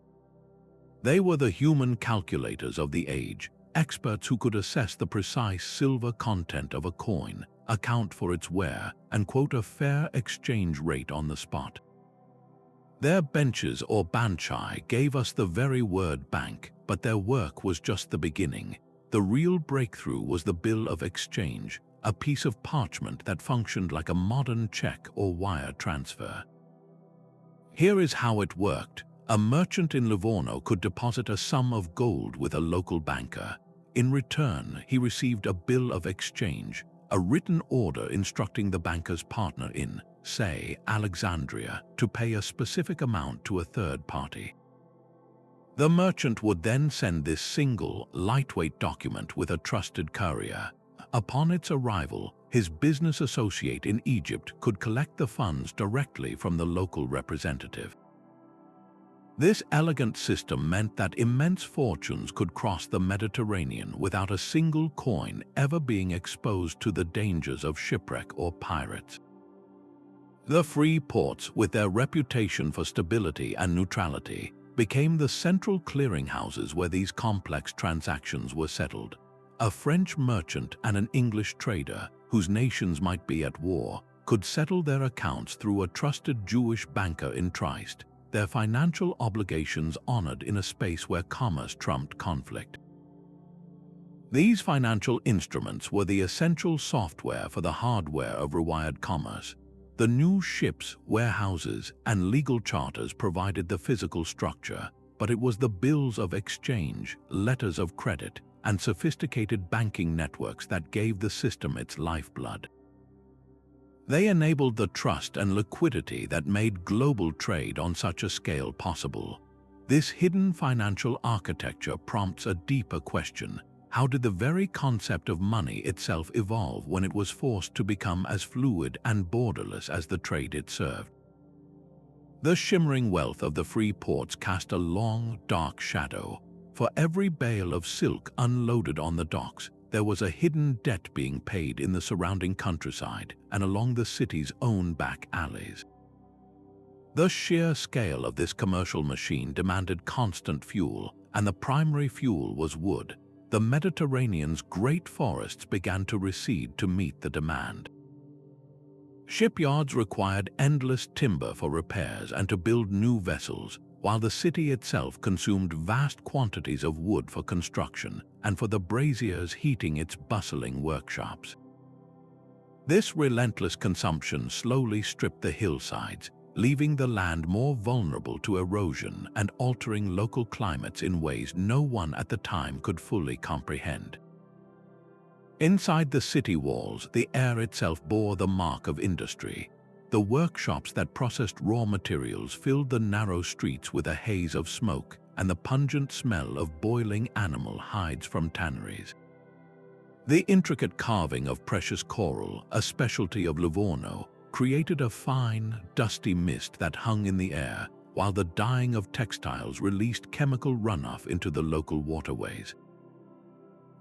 They were the human calculators of the age, experts who could assess the precise silver content of a coin, account for its wear, and quote a fair exchange rate on the spot. Their benches or banchai gave us the very word bank, but their work was just the beginning. The real breakthrough was the bill of exchange, a piece of parchment that functioned like a modern check or wire transfer. Here is how it worked. A merchant in Livorno could deposit a sum of gold with a local banker. In return, he received a bill of exchange, a written order instructing the banker's partner in, say, Alexandria, to pay a specific amount to a third party. The merchant would then send this single, lightweight document with a trusted courier. Upon its arrival, his business associate in Egypt could collect the funds directly from the local representative. This elegant system meant that immense fortunes could cross the Mediterranean without a single coin ever being exposed to the dangers of shipwreck or pirates. The free ports, with their reputation for stability and neutrality, became the central clearinghouses where these complex transactions were settled. A French merchant and an English trader, whose nations might be at war, could settle their accounts through a trusted Jewish banker in Trieste, their financial obligations honored in a space where commerce trumped conflict. These financial instruments were the essential software for the hardware of rewired commerce. The new ships, warehouses, and legal charters provided the physical structure, but it was the bills of exchange, letters of credit, and sophisticated banking networks that gave the system its lifeblood. They enabled the trust and liquidity that made global trade on such a scale possible. This hidden financial architecture prompts a deeper question. How did the very concept of money itself evolve when it was forced to become as fluid and borderless as the trade it served? The shimmering wealth of the free ports cast a long, dark shadow. For every bale of silk unloaded on the docks, there was a hidden debt being paid in the surrounding countryside and along the city's own back alleys. The sheer scale of this commercial machine demanded constant fuel, and the primary fuel was wood. The Mediterranean's great forests began to recede to meet the demand. Shipyards required endless timber for repairs and to build new vessels, while the city itself consumed vast quantities of wood for construction and for the braziers heating its bustling workshops. This relentless consumption slowly stripped the hillsides, leaving the land more vulnerable to erosion and altering local climates in ways no one at the time could fully comprehend. Inside the city walls, the air itself bore the mark of industry. The workshops that processed raw materials filled the narrow streets with a haze of smoke and the pungent smell of boiling animal hides from tanneries. The intricate carving of precious coral, a specialty of Livorno, created a fine, dusty mist that hung in the air, while the dyeing of textiles released chemical runoff into the local waterways.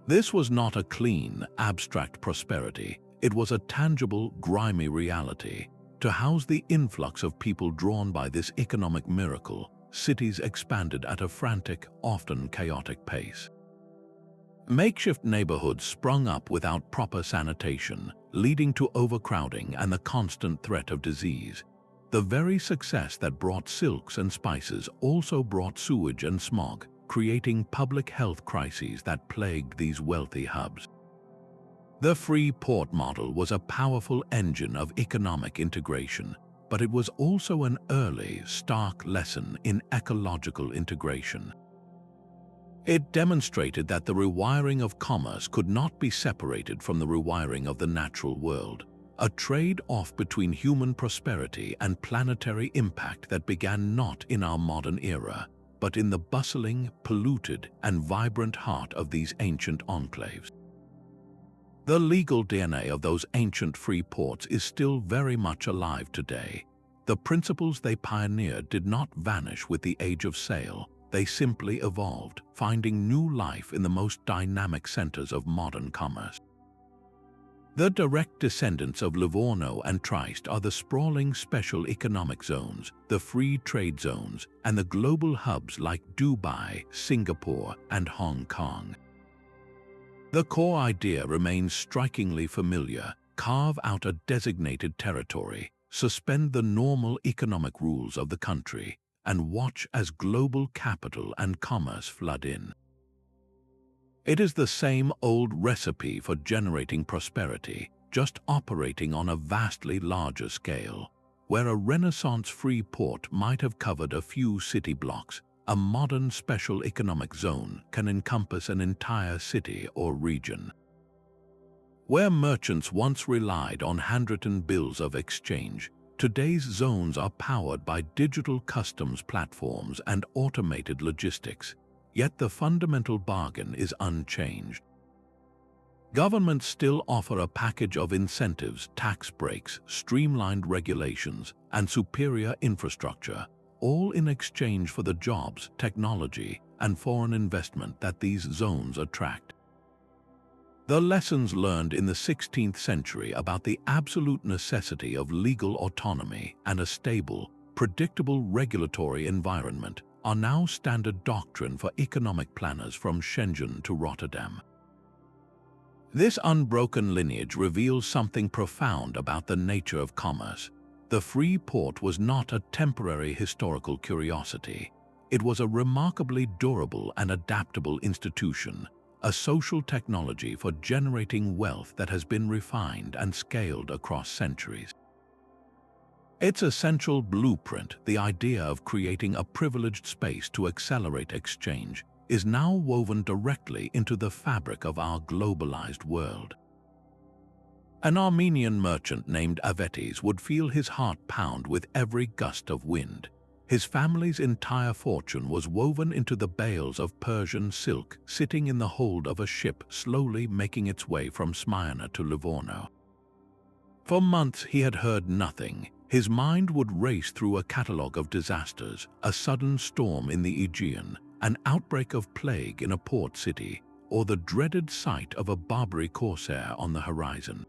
This was not a clean, abstract prosperity. It was a tangible, grimy reality. To house the influx of people drawn by this economic miracle, cities expanded at a frantic, often chaotic pace. Makeshift neighborhoods sprung up without proper sanitation, leading to overcrowding and the constant threat of disease. The very success that brought silks and spices also brought sewage and smog, creating public health crises that plagued these wealthy hubs. The free port model was a powerful engine of economic integration, but it was also an early, stark lesson in ecological integration. It demonstrated that the rewiring of commerce could not be separated from the rewiring of the natural world, a trade-off between human prosperity and planetary impact that began not in our modern era, but in the bustling, polluted, and vibrant heart of these ancient enclaves. The legal DNA of those ancient free ports is still very much alive today. The principles they pioneered did not vanish with the age of sail. They simply evolved, finding new life in the most dynamic centers of modern commerce. The direct descendants of Livorno and Trieste are the sprawling special economic zones, the free trade zones, and the global hubs like Dubai, Singapore, and Hong Kong. The core idea remains strikingly familiar: carve out a designated territory, suspend the normal economic rules of the country, and watch as global capital and commerce flood in. It is the same old recipe for generating prosperity, just operating on a vastly larger scale. Where a Renaissance free port might have covered a few city blocks, a modern special economic zone can encompass an entire city or region. Where merchants once relied on handwritten bills of exchange, today's zones are powered by digital customs platforms and automated logistics, yet the fundamental bargain is unchanged. Governments still offer a package of incentives, tax breaks, streamlined regulations, and superior infrastructure, all in exchange for the jobs, technology, and foreign investment that these zones attract. The lessons learned in the 16th century about the absolute necessity of legal autonomy and a stable, predictable regulatory environment are now standard doctrine for economic planners from Shenzhen to Rotterdam. This unbroken lineage reveals something profound about the nature of commerce. The free port was not a temporary historical curiosity. It was a remarkably durable and adaptable institution, a social technology for generating wealth that has been refined and scaled across centuries. Its essential blueprint, the idea of creating a privileged space to accelerate exchange, is now woven directly into the fabric of our globalized world. An Armenian merchant named Avetis would feel his heart pound with every gust of wind. His family's entire fortune was woven into the bales of Persian silk sitting in the hold of a ship slowly making its way from Smyrna to Livorno. For months he had heard nothing. His mind would race through a catalogue of disasters, a sudden storm in the Aegean, an outbreak of plague in a port city, or the dreaded sight of a Barbary corsair on the horizon.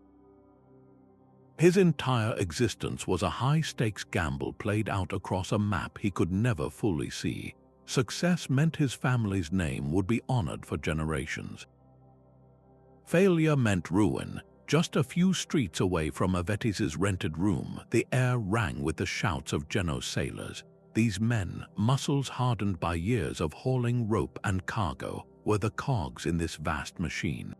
His entire existence was a high-stakes gamble played out across a map he could never fully see. Success meant his family's name would be honored for generations. Failure meant ruin. Just a few streets away from Avetis's rented room, the air rang with the shouts of Geno's sailors. These men, muscles hardened by years of hauling rope and cargo, were the cogs in this vast machine.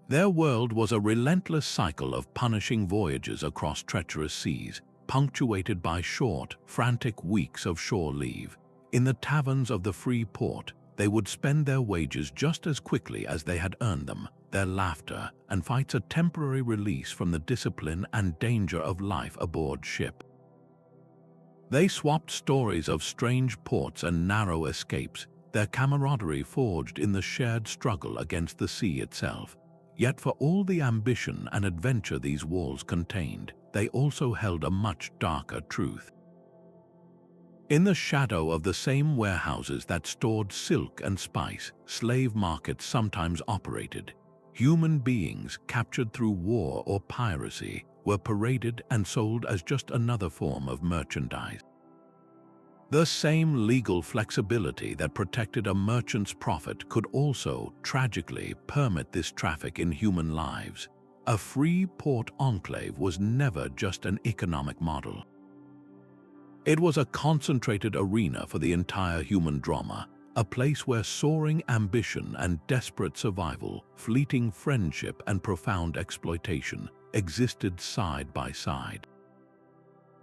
Their world was a relentless cycle of punishing voyages across treacherous seas, punctuated by short, frantic weeks of shore leave. In the taverns of the free port, they would spend their wages just as quickly as they had earned them, their laughter and fights a temporary release from the discipline and danger of life aboard ship. They swapped stories of strange ports and narrow escapes, their camaraderie forged in the shared struggle against the sea itself. Yet for all the ambition and adventure these walls contained, they also held a much darker truth. In the shadow of the same warehouses that stored silk and spice, slave markets sometimes operated. Human beings captured through war or piracy were paraded and sold as just another form of merchandise. The same legal flexibility that protected a merchant's profit could also, tragically, permit this traffic in human lives. A free port enclave was never just an economic model. It was a concentrated arena for the entire human drama, a place where soaring ambition and desperate survival, fleeting friendship and profound exploitation existed side by side.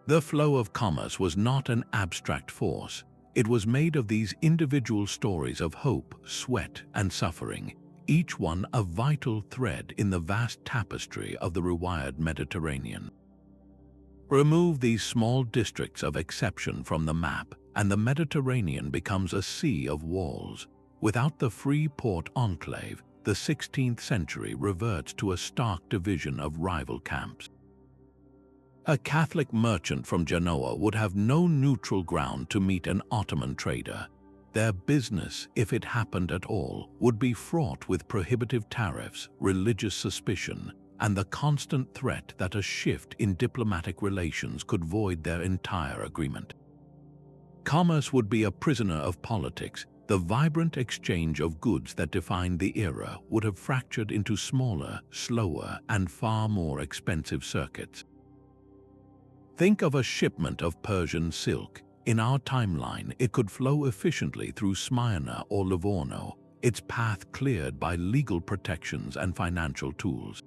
The flow of commerce was not an abstract force. It was made of these individual stories of hope, sweat, and suffering, each one a vital thread in the vast tapestry of the rewired Mediterranean. Remove these small districts of exception from the map, and the Mediterranean becomes a sea of walls. Without the free port enclave, the 16th century reverts to a stark division of rival camps. A Catholic merchant from Genoa would have no neutral ground to meet an Ottoman trader. Their business, if it happened at all, would be fraught with prohibitive tariffs, religious suspicion, and the constant threat that a shift in diplomatic relations could void their entire agreement. Commerce would be a prisoner of politics. The vibrant exchange of goods that defined the era would have fractured into smaller, slower, and far more expensive circuits. Think of a shipment of Persian silk. In our timeline, it could flow efficiently through Smyrna or Livorno, its path cleared by legal protections and financial tools.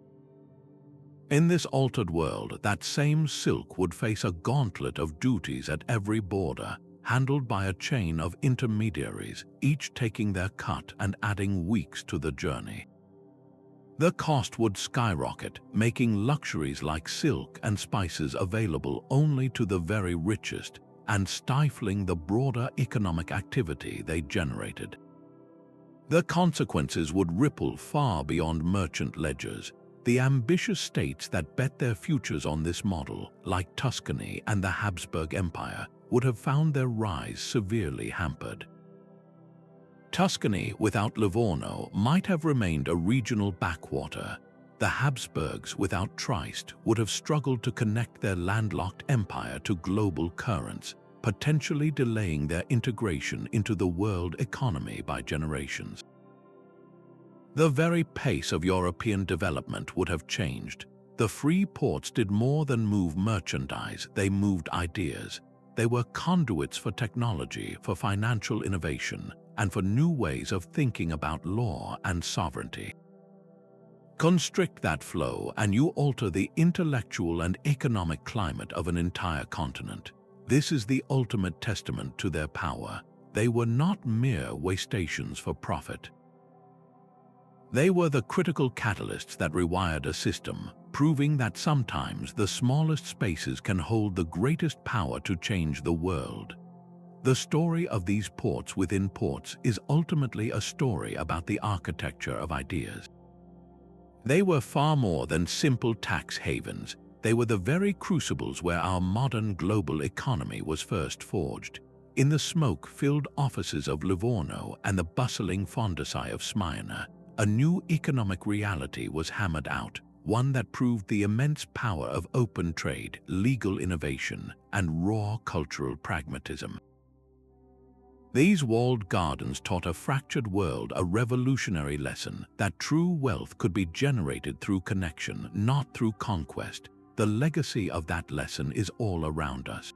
In this altered world, that same silk would face a gauntlet of duties at every border, handled by a chain of intermediaries, each taking their cut and adding weeks to the journey. The cost would skyrocket, making luxuries like silk and spices available only to the very richest and stifling the broader economic activity they generated. The consequences would ripple far beyond merchant ledgers. The ambitious states that bet their futures on this model, like Tuscany and the Habsburg Empire, would have found their rise severely hampered. Tuscany without Livorno might have remained a regional backwater. The Habsburgs without Trieste would have struggled to connect their landlocked empire to global currents, potentially delaying their integration into the world economy by generations. The very pace of European development would have changed. The free ports did more than move merchandise, they moved ideas. They were conduits for technology, for financial innovation, and for new ways of thinking about law and sovereignty. Constrict that flow and you alter the intellectual and economic climate of an entire continent. This is the ultimate testament to their power. They were not mere way stations for profit. They were the critical catalysts that rewired a system, proving that sometimes the smallest spaces can hold the greatest power to change the world. The story of these ports within ports is ultimately a story about the architecture of ideas. They were far more than simple tax havens. They were the very crucibles where our modern global economy was first forged. In the smoke-filled offices of Livorno and the bustling Fondaco of Smyrna, a new economic reality was hammered out, one that proved the immense power of open trade, legal innovation, and raw cultural pragmatism. These walled gardens taught a fractured world a revolutionary lesson that true wealth could be generated through connection, not through conquest. The legacy of that lesson is all around us.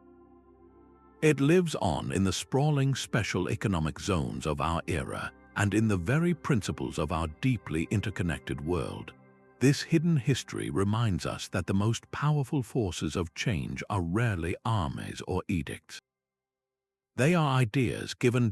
It lives on in the sprawling special economic zones of our era and in the very principles of our deeply interconnected world. This hidden history reminds us that the most powerful forces of change are rarely armies or edicts. They are ideas given